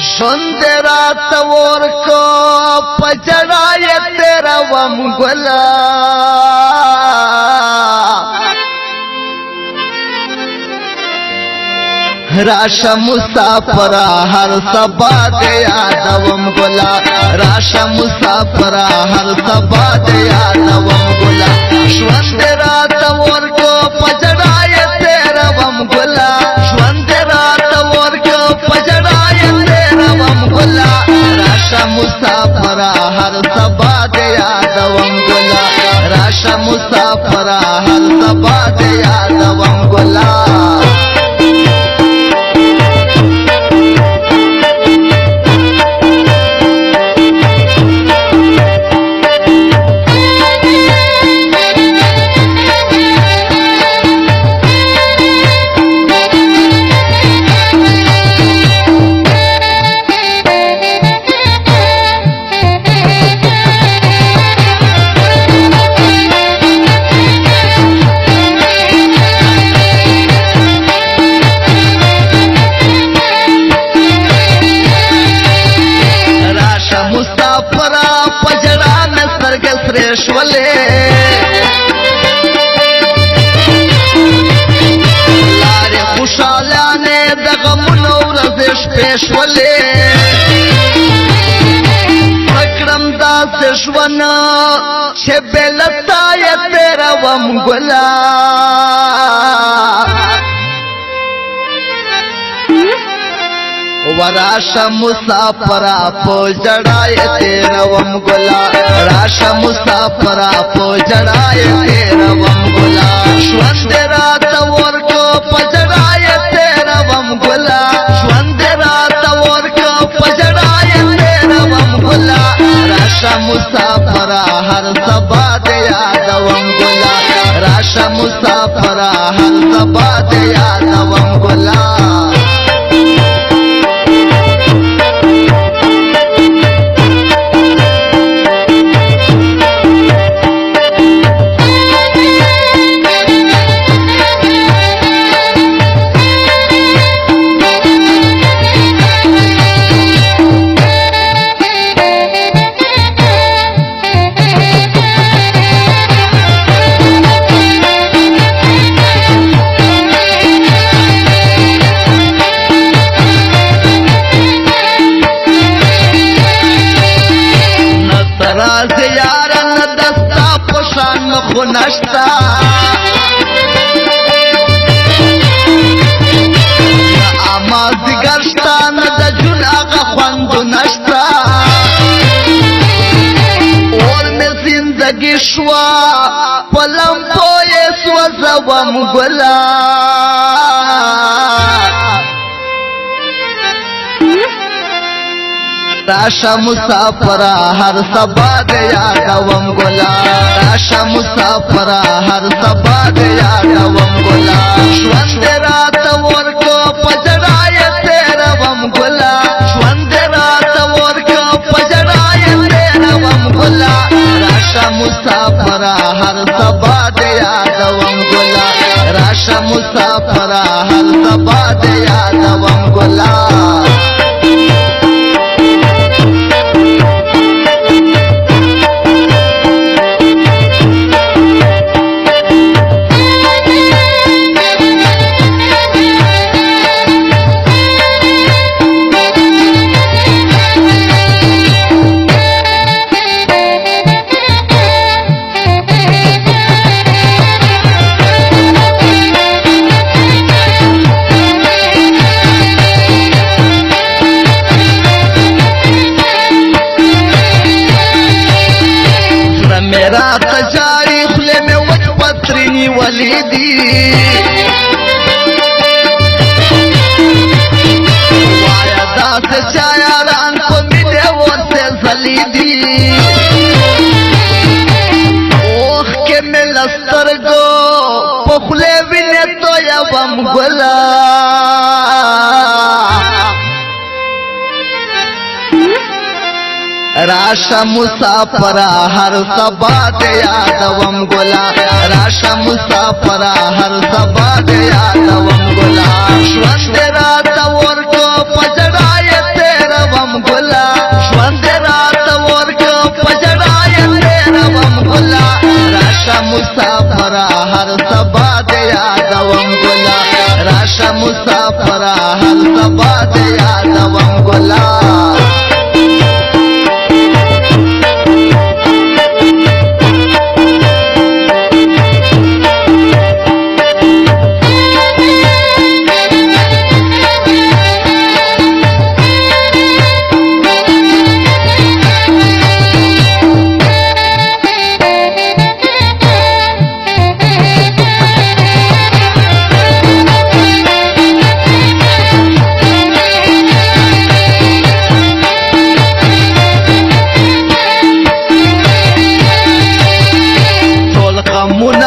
ژوند راته ورکو په ژړا یې تېروم ګله راشه مسافره هر سبا دې یادوم ګله راشه مسافره هر سبا دې یادوم ګله ژوند راته ورکو په ژړا یې تېروم ګله ژوند راته ورکو په ژړا یې تېروم ګله راشه مسافره هر سبا دې یادوم ګله راشه مسافره هر سبا دې یادوم ګله شولې لارې خوشالانې د غمونو ورځې شپې شولې پکړم داسې ژوند چې بې له تا یې تېروم ګله وراشه مسافره په ژړا یې تېروم ګله راشه مسافره په ژړا یې تېروم ګله ژوند راته ورکو په ژړا یې تېروم ګله ژوند راته ورکو په ژړا یې تېروم ګله راشه مسافره هر سبا دې یادوم ګله راشه مسافره هر سبا دې یادوم ګله خو نشتا اما زیګر شتا نه د جون هغه خوند نشتا اور مې زندګي شوا په لمبو یې سوځوم ګله راشه مسافره هر سبا دې یادوم ګله راشه مسافره هر سبا دې یادوم ګله ژوند راته ورکو په ژړا یې تېروم ګله ژوند راته ورکو په ژړا یې تېروم ګله راشه مسافره هر سبا دې یادوم ګله راشه مسافره هر سبا دې یادوم ګله ولیدی وایا داسې چا یاران په مینې ورته ځلیدي اوښکې مې له سترګو په خولې وینې تویوم ګله راشه مسافره هر سبا دې یادوم ګله راشه مسافره هر سبا دې یادوم ګله ژوند راته ورکو په ژړا یې تېروم سبا دې یادوم ګلا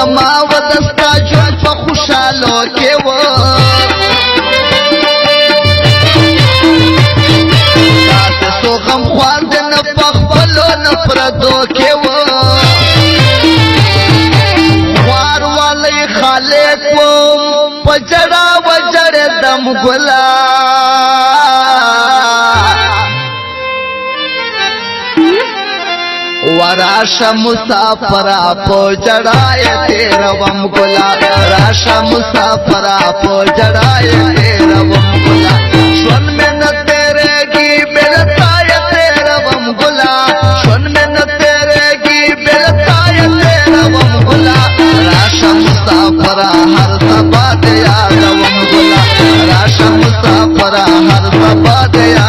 ما ودستا ژوند په خوشالو کې و تاسو سو غم خواند نه په خپلو نه پردو کې و خوار والی خالق و په جړا و جړېدم ګلا وراشا مسافرا پو جڑائے تیروم گلا راشا مسافرا پو جڑائے تیروم گلا شون میں نہ تیرے گی ملتا ہے تیروم گلا شون میں نہ تیرے گی ملتا ہے تیروم گلا راشا مسافرا ہر سبا دیا دوم گلا راشا مسافرا ہر سبا دیا